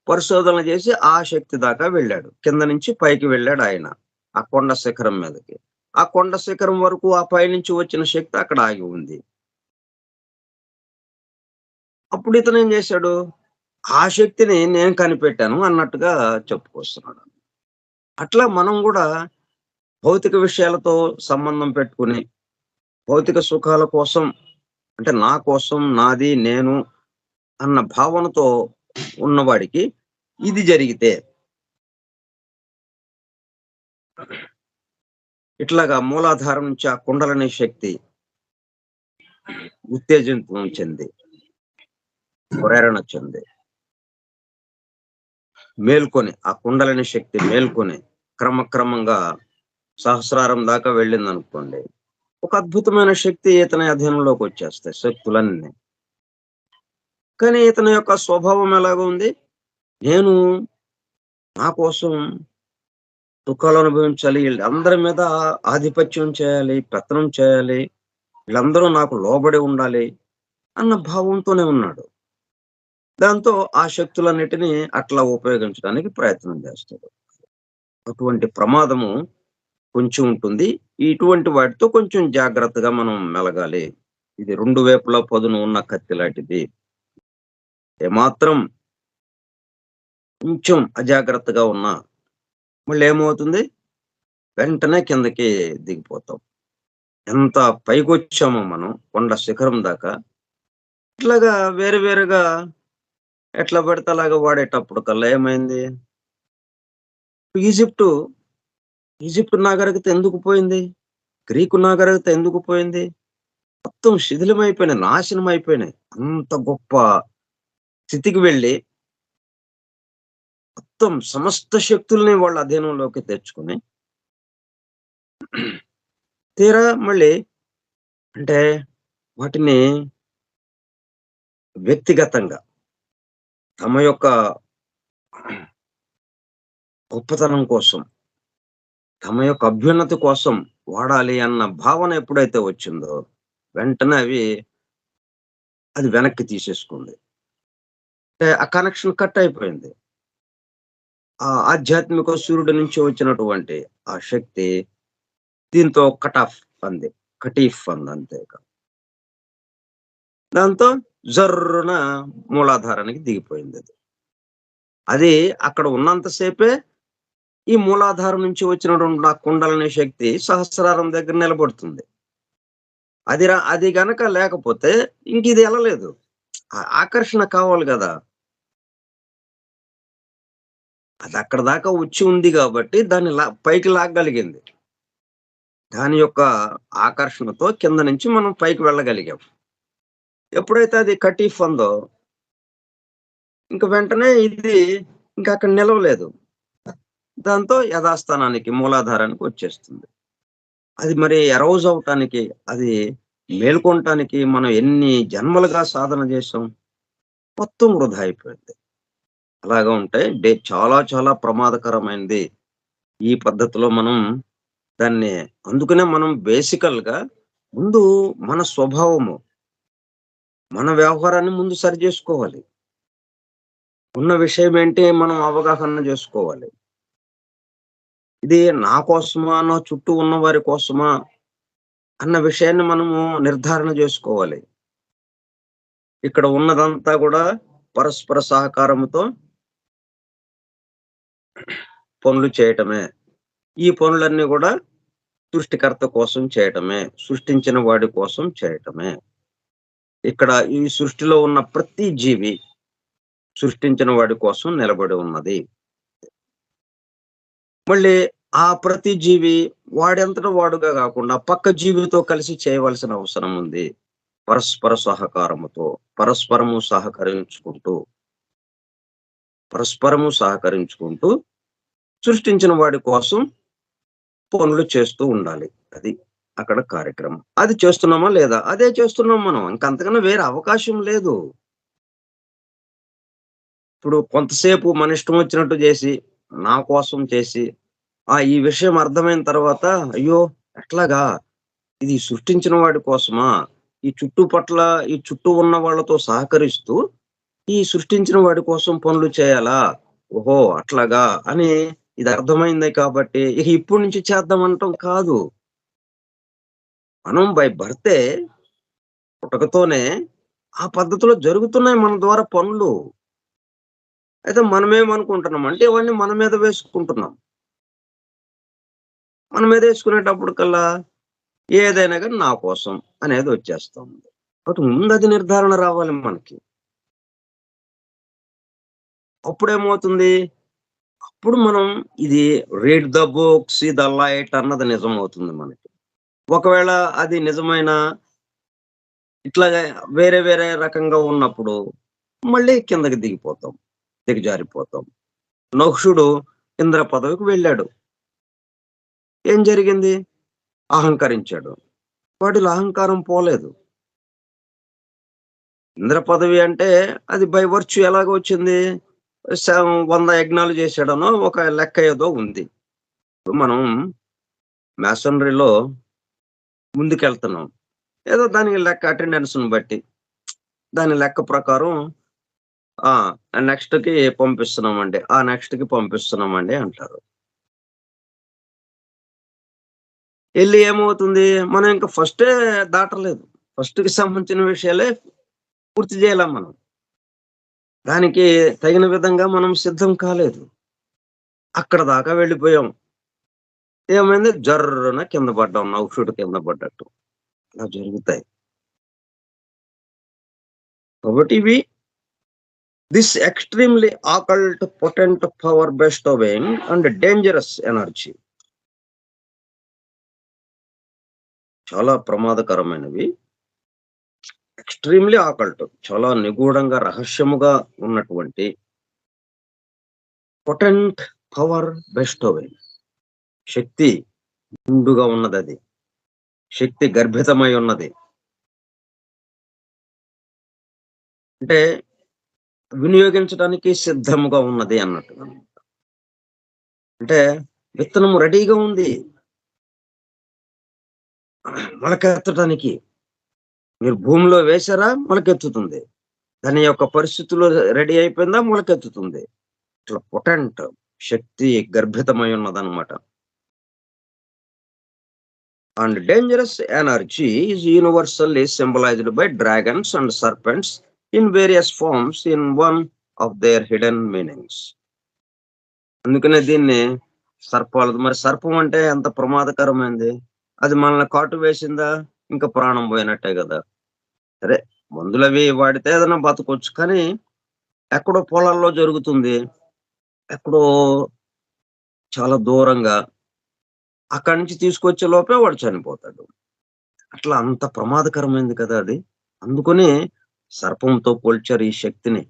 పరిశోధన చేసి ఆ శక్తి దాకా వెళ్ళాడు. కింద నుంచి పైకి వెళ్ళాడు ఆయన, ఆ కొండ శిఖరం మీదకి. ఆ కొండ శిఖరం వరకు ఆ పైనుంచి వచ్చిన శక్తి అక్కడ ఆగి ఉంది. అప్పుడు ఇతను ఏం చేశాడు? ఆ శక్తిని నేను కనిపెట్టాను అన్నట్టుగా చెప్పుకొస్తున్నాడు. అట్లా మనం కూడా భౌతిక విషయాలతో సంబంధం పెట్టుకుని భౌతిక సుఖాల కోసం, అంటే నా కోసం, నాది, నేను అన్న భావనతో ఉన్నవాడికి ఇది జరిగితే ఇట్లాగా మూలాధారం నుంచి ఆ కుండలని శక్తి ఉత్తేజితం చెంది, ప్రేరణ చెంది, మేల్కొని ఆ కుండలని శక్తి మేల్కొని క్రమక్రమంగా సహస్రారం దాకా వెళ్ళింది అనుకోండి, ఒక అద్భుతమైన శక్తి ఇతని అధీనంలోకి వచ్చేస్తాయి శక్తులన్నీ. కానీ ఇతని యొక్క స్వభావం ఎలాగ ఉంది? నేను నా కోసం సుఖాలు అనుభవించాలి, వీళ్ళందరి మీద ఆధిపత్యం చేయాలి, పెత్తనం చేయాలి, వీళ్ళందరూ నాకు లోబడి ఉండాలి అన్న భావంతోనే ఉన్నాడు. దాంతో ఆ శక్తులన్నిటినీ అట్లా ఉపయోగించడానికి ప్రయత్నం చేస్తాడు. అటువంటి ప్రమాదము కొంచెం ఉంటుంది. ఇటువంటి వాటితో కొంచెం జాగ్రత్తగా మనం మెలగాలి. ఇది 2 వైపులా పదును ఉన్న కత్తి లాంటిది. ఏమాత్రం కొంచెం అజాగ్రత్తగా ఉన్నా మళ్ళీ ఏమవుతుంది? వెంటనే కిందకి దిగిపోతాం. ఎంత పైకొచ్చామో మనం కొండ శిఖరం దాకా, ఇట్లాగా వేరు వేరుగా ఎట్లా పడితే అలాగా వాడేటప్పుడు కల్లా ఏమైంది? ఈజిప్టు ఈజిప్ట్ నాగరికత ఎందుకు పోయింది? గ్రీకు నాగరికత ఎందుకు పోయింది? మొత్తం శిథిలమైపోయినాయి, నాశనం అయిపోయినాయి. అంత గొప్ప స్థితికి వెళ్ళి మొత్తం సమస్త శక్తుల్ని వాళ్ళ అధీనంలోకి తెచ్చుకొని తీరా మళ్ళీ అంటే వాటిని వ్యక్తిగతంగా తమ యొక్క గొప్పతనం కోసం తమ యొక్క అభ్యున్నతి కోసం వాడాలి అన్న భావన ఎప్పుడైతే వచ్చిందో, వెంటనే అది వెనక్కి తీసేసుకుంది. అంటే ఆ కనెక్షన్ కట్ అయిపోయింది. ఆ ఆధ్యాత్మిక సూర్యుడి నుంచి వచ్చినటువంటి ఆ శక్తి దీంతో కటీఫ్ అంది అంతే ఇక. దాంతో జర్రున మూలాధారానికి దిగిపోయిందది. అది అక్కడ ఉన్నంత సేపే ఈ మూలాధారం నుంచి వచ్చినటువంటి ఆ కుండలిని శక్తి సహస్రారం దగ్గర నిలబడుతుంది. అది గనక లేకపోతే ఇంకిది ఎళ్ళలేదు. ఆకర్షణ కావాలి గదా! అది అక్కడి దాకా వచ్చి ఉంది గాబట్టి దాన్ని పైకి లాగ్గలిగింది. దాని యొక్క ఆకర్షణతో కింద నుంచి మనం పైకి వెళ్ళగలిగాం. ఎప్పుడైతే అది కటీఫ్ అందో ఇంక వెంటనే ఇది ఇంకక్కడ నిలవలేదు. దాంతో యథాస్థానానికి మూలాధారానికి వచ్చేస్తుంది. అది మరి అరౌజ్ అవ్వటానికి, అది మేల్కొనటానికి మనం ఎన్ని జన్మలుగా సాధన చేసాం. మొత్తం వృధా అయిపోయింది. అలాగా ఉంటే చాలా చాలా ప్రమాదకరమైనది. ఈ పద్ధతిలో మనం దాన్ని అందుకనే మనం బేసికల్‌గా ముందు మన స్వభావము, మన వ్యవహారాన్ని ముందు సరిజేసుకోవాలి. ఉన్న విషయం ఏంటి మనం అవగాహన జేసుకోవాలి. ఇది నా కోసమా? నా చుట్టూ ఉన్న వారి కోసమా? అన్న విషయాన్ని మనము నిర్ధారణ జేసుకోవాలి. ఇక్కడ ఉన్నదంతా గూడా పరస్పర సహకారముతో పనులు చేయటమే. ఈ పనులన్నీ గూడా సృష్టికర్త కోసం చేయటమే. సృష్టించిన వాడి కోసం చేయటమే. ఇక్కడ ఈ సృష్టిలో ఉన్న ప్రతి జీవి సృష్టించిన వాడి కోసం నిలబడి ఉన్నది. మళ్ళీ ఆ ప్రతి జీవి వాడంతట వాడుగా గాకుండా పక్క జీవితో కలిసి చేయవలసిన అవసరం ఉంది. పరస్పర సహకారముతో, పరస్పరము సహకరించుకుంటూ సృష్టించిన వాడి కోసం పనులు చేస్తూ ఉండాలి. అది అక్కడ కార్యక్రమం. అది చేస్తున్నామా లేదా? అదే చేస్తున్నాం మనం. ఇంకంతకన్నా వేరే అవకాశం లేదు. ఇప్పుడు కొంతసేపు మన ఇష్టం వచ్చినట్టు జేసి, నా కోసం చేసి, ఈ విషయం అర్థమైన తర్వాత, అయ్యో! ఎట్లాగా? ఇది సృష్టించిన వాడి కోసమా? ఈ చుట్టూ ఉన్న వాళ్ళతో సహకరిస్తూ, ఈ సృష్టించిన వాడి కోసం పనులు చేయాలా? ఓహో! అట్లాగా అని ఇది అర్థమైంది కాబట్టి, ఇక ఇప్పటి నుంచి చేద్దాం అనటం కాదు. మనం బై బర్తే పుట్టకతోనే ఆ పద్ధతిలో జరుగుతున్నాయి మన ద్వారా పనులు. అయితే మనమేమనుకుంటున్నాం అంటే ఇవన్నీ మన మీద వేసుకుంటున్నాం. మన మీద వేసుకునేటప్పటికల్లా ఏదైనా గాని నా కోసం అనేది వచ్చేస్తా ఉంది. కాబట్టి ముందది నిర్ధారణ రావాలి మనకి. అప్పుడేమవుతుంది? అప్పుడు మనం ఇది read the book, see the light అన్నది నిజమవుతుంది మనకి. ఒకవేళ అది నిజమైన ఇట్లాగే వేరే వేరే రకంగా ఉన్నప్పుడు మళ్ళీ కిందకి దిగజారిపోతాం. నహుషుడు ఇంద్ర పదవికి వెళ్ళాడు. ఏం జరిగింది? అహంకరించాడు. వాడిలో అహంకారం పోలేదు. ఇంద్ర పదవి అంటే అది బై వర్చ్యూ ఎలాగొచ్చింది? 100 యజ్ఞాలు చేశాడనో ఒక లెక్క ఏదో ఉంది. ఇప్పుడు మనం మేసనరీలో ముందుకెళ్తున్నాం. ఏదో దానికి లెక్క అటెండెన్స్‌ని బట్టి, దాని లెక్క ప్రకారం ఆ! నెక్స్ట్‌కి పంపిస్తున్నామండి. నెక్స్ట్‌కి పంపిస్తున్నామండి అంటారు. ఎళ్లి ఏమవుతుంది? మనం ఇంక ఫస్టే దాటలేదు. ఫస్ట్‌కి సంబంధించిన విషయాలే పూర్తి చేయలేం మనం. దానికి తగిన విధంగా మనం సిద్ధం కాలేదు. అక్కడ దాకా వెళ్ళిపోయాం. ఏమైంది? జర్రున కింద పడ్డాం. నౌషుడు కింద పడ్డట్టు. ఇలా జరుగుతాయి. కాబట్టి this extremely occult potent power bestowing and dangerous energy. చాలా ప్రమాదకరమైనవి. ఎక్స్‌ట్రీమ్‌లీ ఆకల్ట్ చాలా నిగూఢంగా, రహస్యముగా ఉన్నటువంటి పొటెంట్ పవర్ బెస్టోవింగ్ శక్తి నిండుగా ఉన్నదది. శక్తి గర్భితమై ఉన్నది. అంటే వినియోగించడానికి సిద్ధముగా ఉన్నది అన్నట్టుగా. అంటే విత్తనం రెడీగా ఉంది మొలకెత్తడానికి. మీరు భూమిలో వేశారా మొలకెత్తుతుంది. దాని యొక్క పరిస్థితులు రెడీ అయిపోయిందా మొలకెత్తుతుంది. ఇట్లా పొటెంట్ శక్తి గర్భితమై ఉన్నదన్నమాట. And dangerous energy is universally symbolized by dragons and serpents in various forms in one of their hidden meanings. అందుకనే దీన్ని సర్పాలు, మరి సర్పం అంటే ఎంత ప్రమాదకరమైంది. అది మనల్ని కాటు వేసిందా ఇంకా ప్రాణం పోయినట్టే కదా. సరే, మందులవి వాడితే ఏదైనా బతకొచ్చు. కానీ ఎక్కడో పొలాల్లో జరుగుతుంది. ఎక్కడో చాలా దూరంగా. అక్కడి నుంచి తీసుకొచ్చే లోపే వాడు చనిపోతాడు. అట్లా అంత ప్రమాదకరమైంది కదా అది. అందుకని సర్పంతో పోల్చారు ఈ శక్తిని.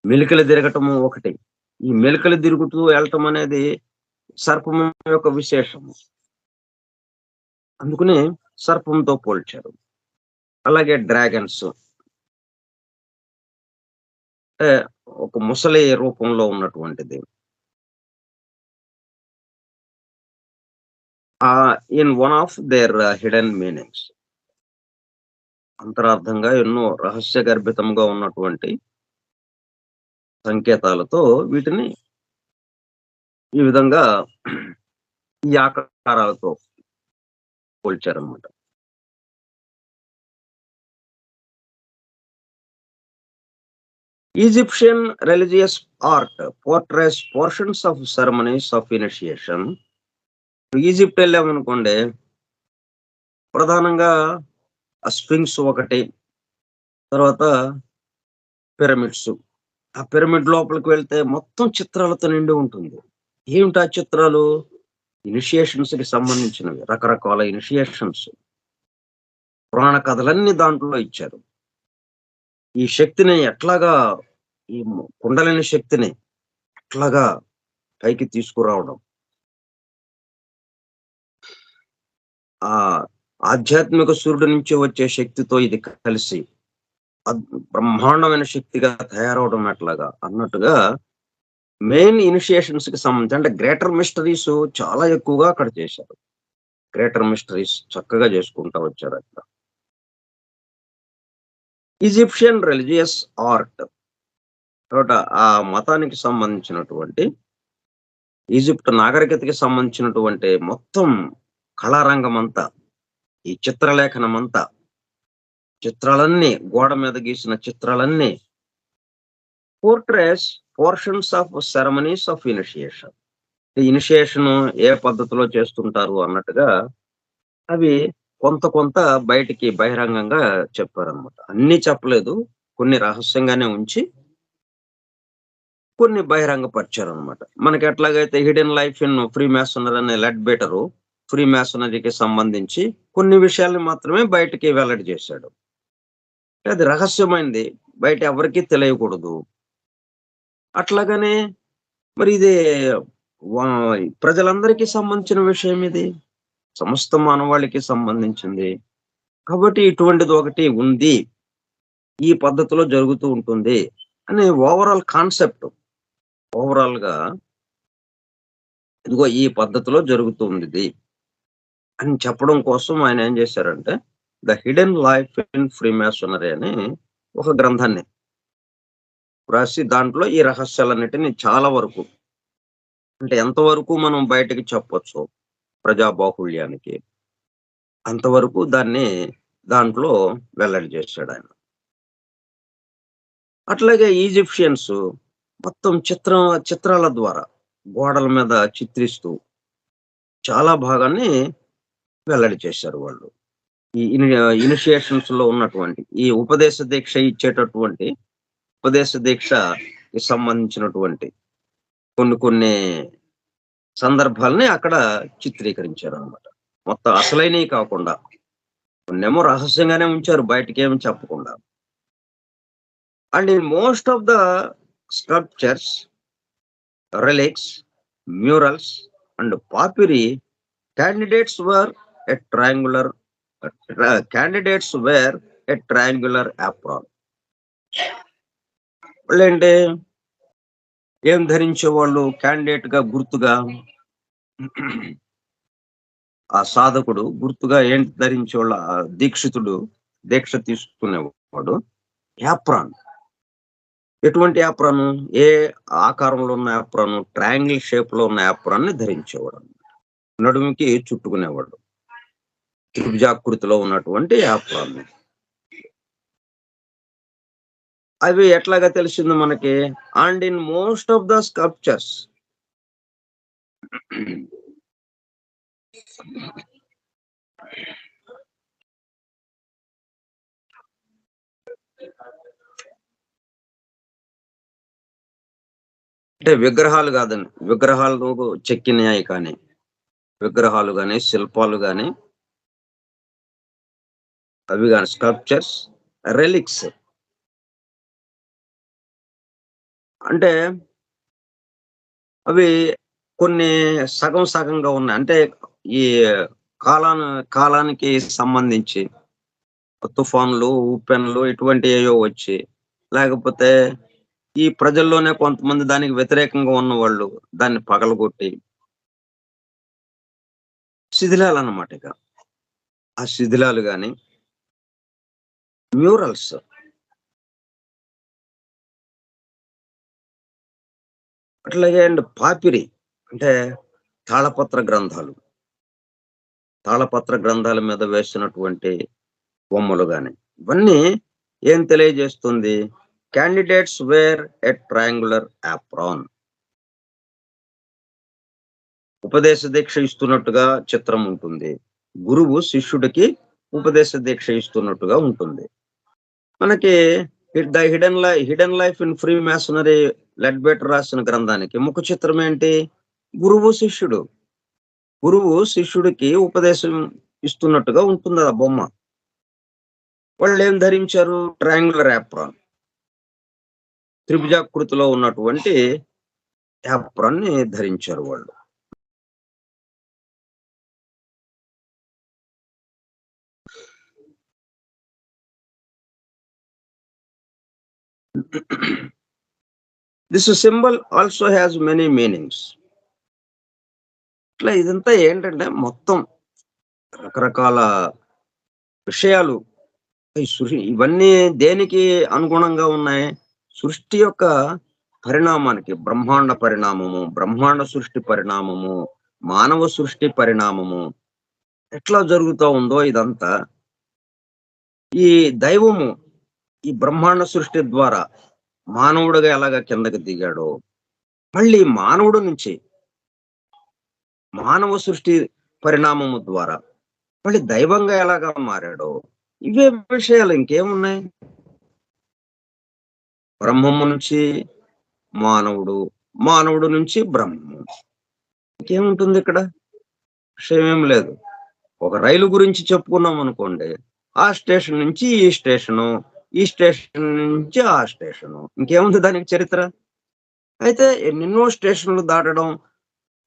మెలికలు తిరగటము ఒకటి. ఈ మెలికలు తిరుగుతూ వెళ్ళటం అనేది సర్పం యొక్క విశేషము. అందుకని సర్పంతో పోల్చారు. అలాగే డ్రాగన్స్ అంటే ఒక ముసలి రూపంలో ఉన్నటువంటిది. In one of their hidden meanings, అంతరార్థంగా ఎన్నో రహస్య గర్భితంగా ఉన్నటువంటి సంకేతాలతో వీటిని ఈ విధంగా ఈ ఆకారాలతో పోల్చారన్నమాట. Egyptian religious art portrays portions of ceremonies of initiation. Egypt వెళ్ళామనుకోండి, ప్రధానంగా స్ఫింక్స్ ఒకటి, తర్వాత పిరమిడ్స్. ఆ పిరమిడ్ లోపలికి వెళ్తే మొత్తం చిత్రాలతో నిండి ఉంటుంది. ఏమిటి ఆ చిత్రాలు? ఇనిషియేషన్స్ కి సంబంధించినవి, రకరకాల ఇనిషియేషన్స్, పురాణ కథలన్నీ దాంట్లో ఇచ్చారు. ఈ శక్తిని ఎట్లాగా, ఈ కుండలిని శక్తిని ఎట్లాగా పైకి తీసుకురావడం, ఆ ఆధ్యాత్మిక సూర్యుడి నుంచి వచ్చే శక్తితో ఇది కలిసి బ్రహ్మాండమైన శక్తిగా తయారవడం ఎట్లాగా అన్నట్టుగా మెయిన్ ఇనిషియేషన్స్ కి సంబంధించి, అంటే గ్రేటర్ మిస్టరీస్ చాలా ఎక్కువగా అక్కడ చేశారు. గ్రేటర్ మిస్టరీస్ చక్కగా చేసుకుంటా వచ్చారు అక్కడ. ఈజిప్షియన్ రిలీజియస్ ఆర్ట్ చోట ఆ మతానికి సంబంధించినటువంటి, ఈజిప్ట్ నాగరికతకి సంబంధించినటువంటి మొత్తం కళారంగం అంతా, ఈ చిత్రలేఖనం అంతా, చిత్రాలన్నీ, గోడ మీద గీసిన చిత్రాలన్నీ portrays portions of ceremonies of initiation. Initiation ఏ పద్ధతిలో చేస్తుంటారు అన్నట్టుగా అవి కొంత కొంత బయటికి బహిరంగంగా చెప్పారనమాట. అన్ని చెప్పలేదు, కొన్ని రహస్యంగానే ఉంచి కొన్ని బహిరంగపరిచారనమాట. మనకి ఎట్లాగైతే hidden life in free masonry అనే లెడ్ బెటరు ఫ్రీ మ్యాసనరీకి సంబంధించి కొన్ని విషయాల్ని మాత్రమే బయటికి వెల్లడి చేశాడు. అది రహస్యమైంది, బయట ఎవరికీ తెలియకూడదు. అట్లాగనే మరి ఇది ప్రజలందరికీ సంబంధించిన విషయం ఇది. సమస్త మానవాళికి సంబంధించింది. కాబట్టి ఇటువంటిది ఒకటి ఉంది, ఈ పద్ధతిలో జరుగుతూ ఉంటుంది అనే ఓవరాల్ కాన్సెప్ట్, ఓవరాల్ గా ఇదిగో ఈ పద్ధతిలో జరుగుతుంది అని చెప్పడం కోసం ఆయన ఏం చేశారంటే ద హిడెన్ లైఫ్ ఇన్ ఫ్రీమాసనరీ అని ఒక గ్రంథాన్ని రాసి దాంట్లో ఈ రహస్యాలన్నిటిని చాలా వరకు, అంటే ఎంతవరకు మనం బయటకి చెప్పొచ్చు ప్రజాబాహుళ్యానికి, అంతవరకు దాన్ని దాంట్లో వెల్లడి చేశాడు ఆయన. అట్లాగే ఈజిప్షియన్స్ మొత్తం చిత్రాల ద్వారా గోడల మీద చిత్రిస్తూ చాలా భాగాన్ని వెల్లడి చేశారు వాళ్ళు. ఈ ఇనిషియేషన్స్ లో ఉన్నటువంటి ఈ ఉపదేశ దీక్ష ఇచ్చేటటువంటి ఉపదేశ దీక్షకి సంబంధించినటువంటి కొన్ని కొన్ని సందర్భాలని అక్కడ చిత్రీకరించారు అనమాట. మొత్తం అసలైనవి కాకుండా కొన్నేమో రహస్యంగానే ఉంచారు, బయటికి ఏమి చెప్పకుండా. And in most of the sculptures, relics, murals, and papyri, candidates were a triangular candidates were a triangular apron. అంటే ఏం ధరించేవాళ్ళు క్యాండిడేట్ గా గుర్తుగా ఆ సాధకుడు గుర్తుగా ఏంటి ధరించేవాళ్ళు ఆ దీక్షితుడు దీక్ష తీసుకునేవాడు యాప్రాన్. ఎటువంటి యాప్రాను? ఏ ఆకారంలో ఉన్న యాప్రాను? ట్రయాంగిల్ షేప్ లో ఉన్న యాప్రాన్ని ధరించేవాడు. నడుముకి చుట్టుకునేవాడు. త్రిభుజాకృతిలో ఉన్నటువంటి యాప్రాన్. అవి ఎట్లాగా తెలిసింది మనకి? And in most of the sculptures అంటే విగ్రహాలు కాదండి. విగ్రహాలు చెక్కినవి కానీ, విగ్రహాలు గాని, శిల్పాలు గాని, అవి గాని స్కల్ప్చర్స్, రెలిక్స్ అంటే అవి కొన్ని సగం సగంగా ఉన్నాయి. అంటే ఈ కాలానికి సంబంధించి తుఫాన్లు, ఉప్పెనలు ఇటువంటియేవో వచ్చి, లేకపోతే ఈ ప్రజల్లోనే కొంతమంది దానికి వ్యతిరేకంగా ఉన్నవాళ్ళు దాన్ని పగలగొట్టి శిథిలాలన్నమాట ఇక. ఆ శిథిలాలు గాని, మ్యూరల్స్ అట్లాగే అండ్ పాపిరి అంటే తాళపత్ర గ్రంథాలు. తాళపత్ర గ్రంథాల మీద వేసినటువంటి బొమ్మలు గాని, ఇవన్నీ ఏం తెలియజేస్తుంది? క్యాండిడేట్స్ వేర్ ఎ ట్రయాంగులర్ ఆప్రాన్. ఉపదేశ దీక్ష ఇస్తున్నట్టుగా చిత్రం ఉంటుంది. గురువు శిష్యుడికి ఉపదేశ దీక్ష ఇస్తున్నట్టుగా ఉంటుంది. మనకి the hidden life in Freemasonry Leadbeater రాసిన గ్రంథానికి ముఖ చిత్రం ఏంటి? గురువు శిష్యుడు. గురువు శిష్యుడికి ఉపదేశం ఇస్తున్నట్టుగా ఉంటుంది ఆ బొమ్మ. వాళ్ళు ఏం ధరించారు? Triangular apron. త్రిభుజాకృతిలో ఉన్నటువంటి యాప్రాన్ ని ధరించారు వాళ్ళు. This symbol also has many meanings. ఇట్లా ఇదంతా ఏంటంటే మొత్తం రకరకాల విషయాలు. ఇవన్నీ దేనికి అనుగుణంగా ఉన్నాయి? సృష్టి యొక్క పరిణామానికి, బ్రహ్మాండ పరిణామము, బ్రహ్మాండ సృష్టి పరిణామము, మానవ సృష్టి పరిణామము ఎట్లా జరుగుతూ ఉందో ఇదంతా ఈ దైవము ఈ బ్రహ్మాండ సృష్టి ద్వారా మానవుడిగా ఎలాగ కిందకి దిగాడో, మళ్ళీ మానవుడు నుంచి మానవ సృష్టి పరిణామము ద్వారా మళ్ళీ దైవంగా ఎలాగా మారాడో, ఇవే విషయాలు ఇంకేమున్నాయి? బ్రహ్మము నుంచి మానవుడు, మానవుడు నుంచి బ్రహ్మము. ఇంకేముంటుంది ఇక్కడ? విషయం ఏం లేదు. ఒక రైలు గురించి చెప్పుకున్నాం అనుకోండి, ఆ స్టేషన్ నుంచి ఈ స్టేషను, ఈ స్టేషన్ నుంచి ఆ స్టేషను. ఇంకేముంది దానికి చరిత్ర? అయితే ఎన్నెన్నో స్టేషన్లు దాటడం,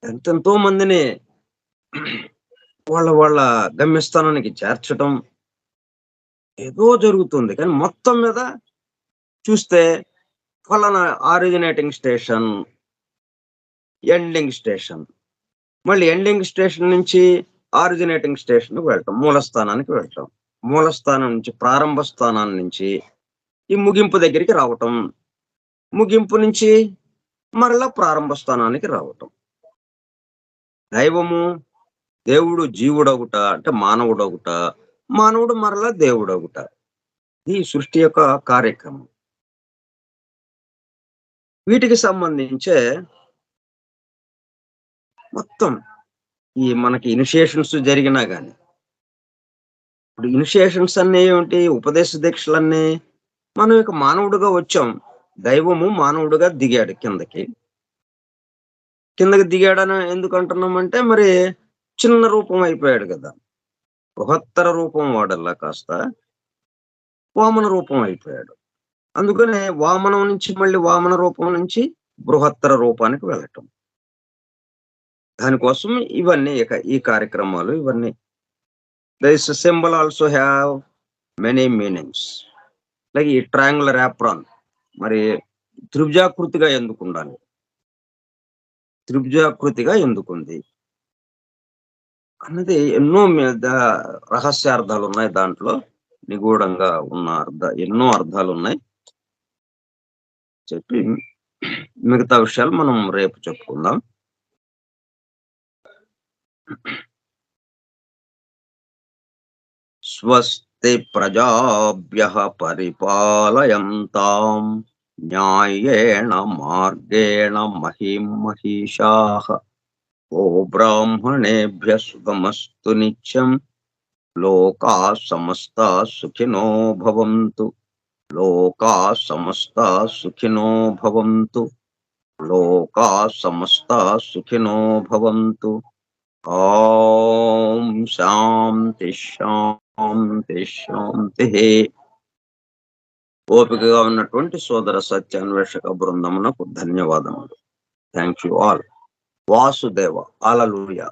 ఎంతెంతో మందిని వాళ్ళ వాళ్ళ గమ్యస్థానానికి చేర్చడం ఏదో జరుగుతుంది. కానీ మొత్తం మీద చూస్తే ఫలానా ఆరిజినేటింగ్ స్టేషన్, ఎండింగ్ స్టేషన్, మళ్ళీ ఎండింగ్ స్టేషన్ నుంచి ఆరిజినేటింగ్ స్టేషన్‌కి వెళ్ళటం, మూలస్థానానికి వెళ్ళటం. మూలస్థానం నుంచి ప్రారంభ స్థానం నుంచి ఈ ముగింపు దగ్గరికి రావటం. ముగింపు నుంచి మరలా ప్రారంభ స్థానానికి రావటం. దైవము, దేవుడు జీవుడొకట అంటే మానవుడొకట, మానవుడు మరలా దేవుడొకట. ఈ సృష్టి యొక్క కార్యక్రమం. వీటికి సంబంధించే మొత్తం ఈ మనకి ఇనిషియేషన్స్ జరిగినా గాని, ఇప్పుడు ఇనిషియేషన్స్ అన్నీ ఏమిటి? ఉపదేశ దీక్షలన్నీ మనం ఇక మానవుడుగా వచ్చాం. దైవము మానవుడుగా దిగాడు కిందకి. కిందకి దిగాడని ఎందుకు అంటున్నామంటే మరి చిన్న రూపం అయిపోయాడు కదా! బృహత్తర రూపం వాడల్లా కాస్త వామన రూపం అయిపోయాడు. అందుకనే వామనం నుంచి మళ్ళీ వామన రూపం నుంచి బృహత్తర రూపానికి వెళ్ళటం. దానికోసం ఇవన్నీ ఇక ఈ కార్యక్రమాలు ఇవన్నీ. This symbol also have many meanings. Like ఈ ట్రయాంగులర్ యాప్రాన్ మరి త్రిభుజాకృతిగా ఎందుకు ఉండాలి? త్రిభుజాకృతిగా ఎందుకుంది అన్నది ఎన్నో రహస్యార్థాలు ఉన్నాయి దాంట్లో. నిగూఢంగా ఉన్న ఎన్నో అర్థాలు ఉన్నాయి చెప్పి మిగతా విషయాలు మనం రేపు చెప్పుకుందాం. స్వస్తి ప్రజాభ్యః పరిపాలయంతాం న్యాయేణ మార్గేణ మహిం మహిషాః. ఓ బ్రాహ్మణేభ్యః శుభమస్తు నిత్యం. లోకాః సమస్తాః సుఖినో భవంతు. లోకాః సమస్తాః సుఖినో భవంతు. లోకాః సమస్తాః సుఖినో భవంతు. ఓం శాంతి శాంతి శాంతి. ఓపికగా ఉన్నటువంటి సోదర సత్యాన్వేషక బృందమునకు ధన్యవాదములు. Thank you all. Vasudeva. Hallelujah.